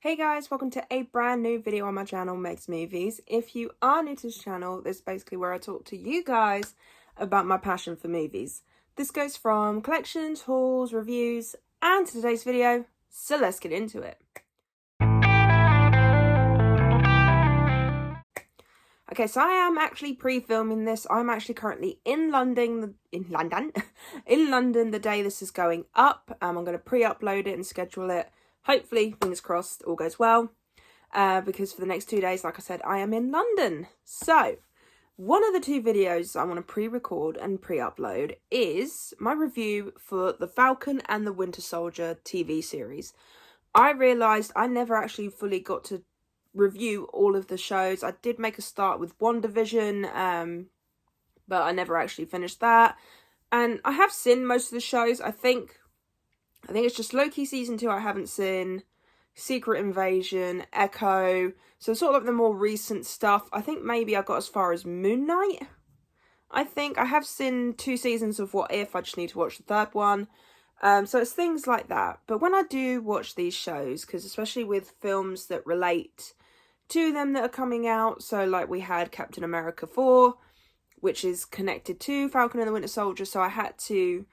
Hey guys, welcome to a brand new video on my channel, Meg's Movies. If you are new to this channel, this is basically where I talk to you guys about my passion for movies. This goes from collections, hauls, reviews, and today's video, so let's get into it. Okay, so I am actually pre-filming this. I'm actually currently in London, in London the day this is going up. I'm going to pre-upload it and schedule it. Hopefully, fingers crossed, all goes well. Because for the next 2 days, like I said, I am in London. So, one of the two videos I want to pre-record and pre-upload is my review for the Falcon and the Winter Soldier TV series. I realised I never actually fully got to review all of the shows. I did make a start with WandaVision, but I never actually finished that. And I have seen most of the shows. I think it's just Loki season 2 I haven't seen, Secret Invasion, Echo, so sort of like the more recent stuff. I think maybe I got as far as Moon Knight. I think I have seen 2 seasons of What If, I just need to watch the third one. So it's things like that. But when I do watch these shows, because especially with films that relate to them that are coming out, so like we had Captain America 4, which is connected to Falcon and the Winter Soldier, so I had to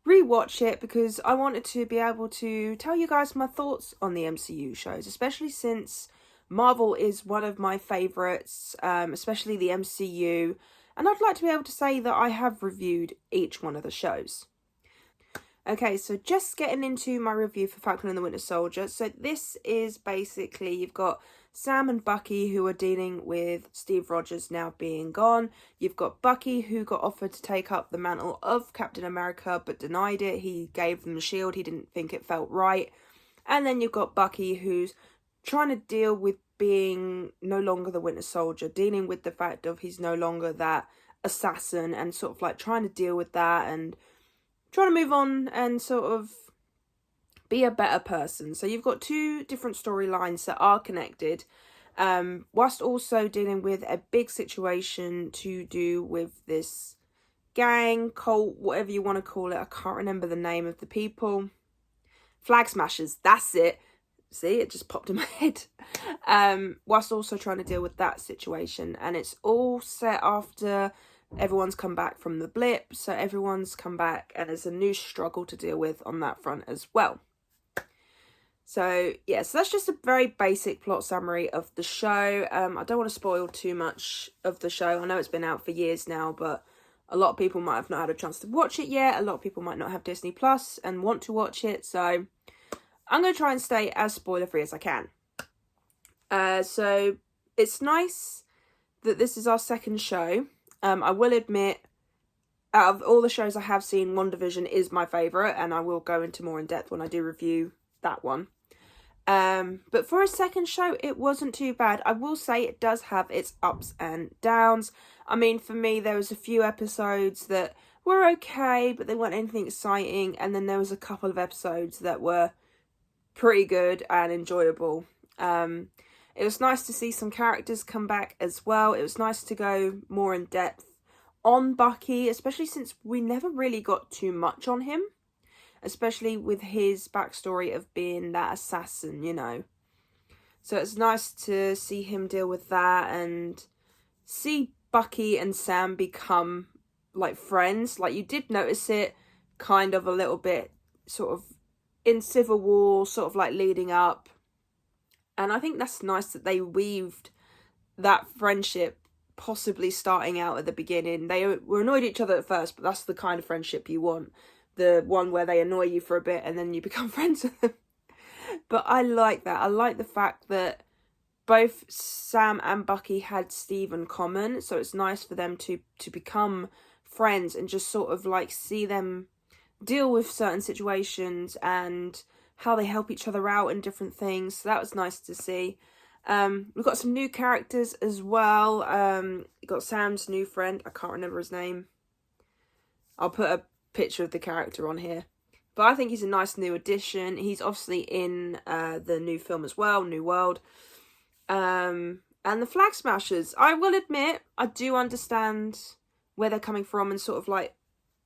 rewatch it because I wanted to be able to tell you guys my thoughts on the MCU shows, especially since Marvel is one of my favourites, especially the MCU, and I'd like to be able to say that I have reviewed each one of the shows. Okay, so just getting into my review for Falcon and the Winter Soldier. So this is basically, you've got Sam and Bucky who are dealing with Steve Rogers now being gone. You've got Bucky who got offered to take up the mantle of Captain America but denied it. He gave them the shield. He didn't think it felt right. And then you've got Bucky who's trying to deal with being no longer the Winter Soldier, dealing with the fact of he's no longer that assassin and sort of like trying to deal with that and trying to move on and sort of be a better person. So you've got two different storylines that are connected, whilst also dealing with a big situation to do with this gang, cult, whatever you want to call it. I can't remember the name of the people. Flag Smashers, that's it. See, it just popped in my head. Whilst also trying to deal with that situation. And it's all set after everyone's come back from the blip, so everyone's come back and there's a new struggle to deal with on that front as well. So yeah, so that's just a very basic plot summary of the show. I don't want to spoil too much of the show. I know it's been out for years now, but a lot of people might have not had a chance to watch it yet. A lot of people might not have Disney Plus and want to watch it, so I'm going to try and stay as spoiler free as I can. So it's nice that this is our second show. I will admit, out of all the shows I have seen, WandaVision is my favourite, and I will go into more in depth when I do review that one. But for a second show, it wasn't too bad. I will say it does have its ups and downs. I mean, for me, there was a few episodes that were okay, but they weren't anything exciting, and then there was a couple of episodes that were pretty good and enjoyable. It was nice to see some characters come back as well. It was nice to go more in depth on Bucky, especially since we never really got too much on him. Especially with his backstory of being that assassin, you know. So it's nice to see him deal with that and see Bucky and Sam become like friends. Like you did notice it kind of a little bit sort of in Civil War, sort of like leading up. And I think that's nice that they weaved that friendship possibly starting out at the beginning. They were annoyed at each other at first, but that's the kind of friendship you want. The one where they annoy you for a bit and then you become friends with them. But I like that. I like the fact that both Sam and Bucky had Steve in common. So it's nice for them to become friends and just sort of like see them deal with certain situations and how they help each other out in different things. So that was nice to see. We've got some new characters as well. We've got Sam's new friend. I can't remember his name. I'll put a picture of the character on here. But I think he's a nice new addition. He's obviously in the new film as well, New World. And the Flag Smashers. I will admit, I do understand where they're coming from and sort of like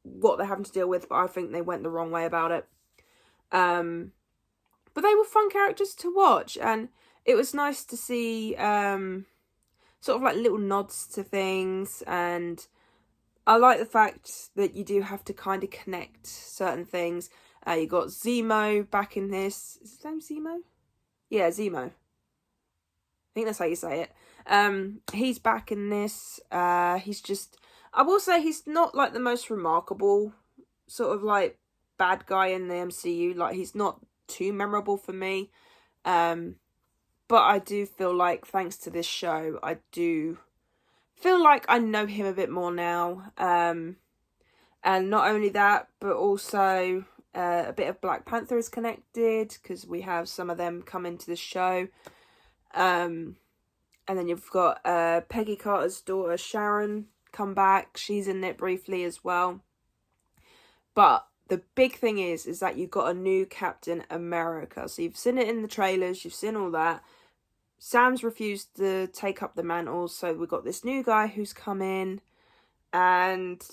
what they're having to deal with, but I think they went the wrong way about it. But they were fun characters to watch, and it was nice to see sort of like little nods to things, and I like the fact that you do have to kind of connect certain things. You got Zemo back in this. Is his name Zemo? Yeah, Zemo. I think that's how you say it. He's back in this. He's just, I will say he's not like the most remarkable sort of like bad guy in the MCU. Like, he's not too memorable for me. But I do feel like, thanks to this show, I do feel like I know him a bit more now. And not only that, but also a bit of Black Panther is connected, because we have some of them come into the show. And then you've got Peggy Carter's daughter, Sharon, come back. She's in it briefly as well. But the big thing is that you've got a new Captain America. So you've seen it in the trailers, you've seen all that. Sam's refused to take up the mantle, so we've got this new guy who's come in. And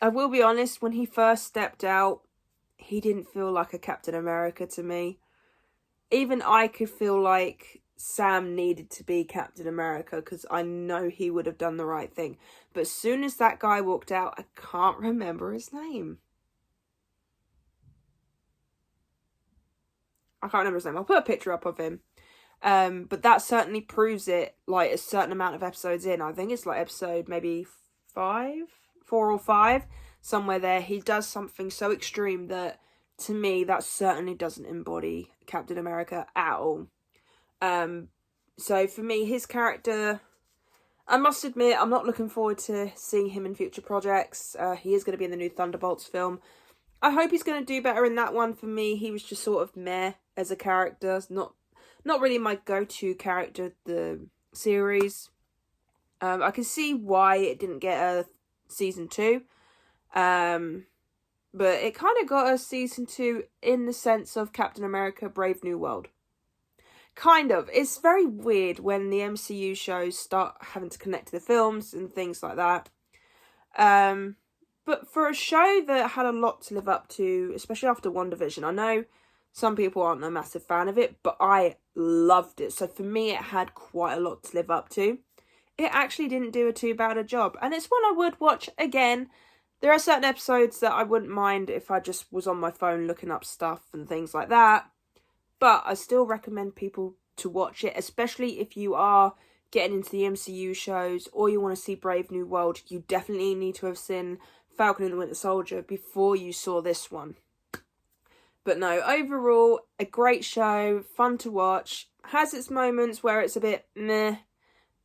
I will be honest, when he first stepped out, he didn't feel like a Captain America to me. Even I could feel like Sam needed to be Captain America, because I know he would have done the right thing. But as soon as that guy walked out, I can't remember his name. I can't remember his name. I'll put a picture up of him. But that certainly proves it, like, a certain amount of episodes in. I think it's like episode maybe 4 or 5, somewhere there. He does something so extreme that, to me, that certainly doesn't embody Captain America at all. So for me, his character, I must admit, I'm not looking forward to seeing him in future projects. He is going to be in the new Thunderbolts film. I hope he's going to do better in that one. For me, he was just sort of meh as a character. Not really my go-to character, the series. I can see why it didn't get a season 2. But it kind of got a season 2 in the sense of Captain America Brave New World. Kind of. It's very weird when the MCU shows start having to connect to the films and things like that. But for a show that had a lot to live up to, especially after WandaVision, I know some people aren't a massive fan of it, but I loved it. So for me, it had quite a lot to live up to. It actually didn't do too bad a job. And it's one I would watch again. There are certain episodes that I wouldn't mind if I just was on my phone looking up stuff and things like that. But I still recommend people to watch it, especially if you are getting into the MCU shows or you want to see Brave New World. You definitely need to have seen Falcon and the Winter Soldier before you saw this one. But no, overall, a great show, fun to watch. Has its moments where it's a bit meh,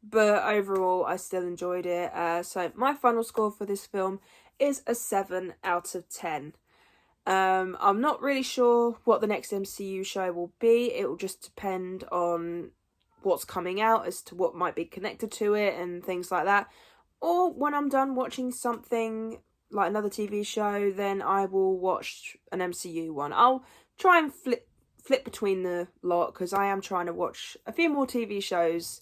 but overall, I still enjoyed it. So my final score for this film is a 7 out of 10. I'm not really sure what the next MCU show will be. It will just depend on what's coming out as to what might be connected to it and things like that. Or when I'm done watching something like another TV show, then I will watch an MCU one. I'll try and flip between the lot, because I am trying to watch a few more TV shows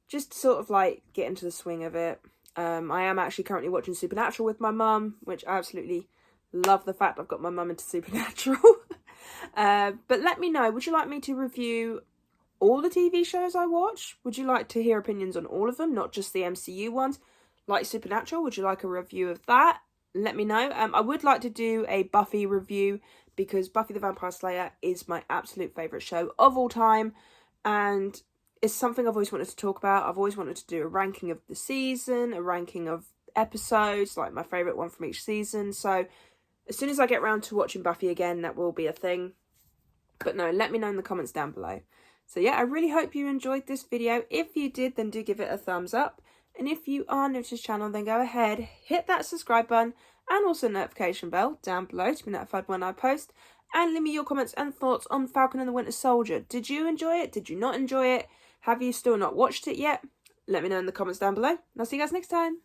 just to sort of like get into the swing of it. I am actually currently watching Supernatural with my mum, which I absolutely love the fact I've got my mum into Supernatural. But let me know, would you like me to review all the TV shows I watch? Would you like to hear opinions on all of them, not just the MCU ones? Like Supernatural, would you like a review of that? Let me know. I would like to do a Buffy review, because Buffy the Vampire Slayer is my absolute favourite show of all time, and it's something I've always wanted to talk about. I've always wanted to do a ranking of the season, a ranking of episodes, like my favourite one from each season. So as soon as I get around to watching Buffy again, that will be a thing. But no, let me know in the comments down below. So yeah, I really hope you enjoyed this video. If you did, then do give it a thumbs up. And if you are new to this channel, then go ahead, hit that subscribe button and also notification bell down below to be notified when I post. And leave me your comments and thoughts on Falcon and the Winter Soldier. Did you enjoy it? Did you not enjoy it? Have you still not watched it yet? Let me know in the comments down below. And I'll see you guys next time.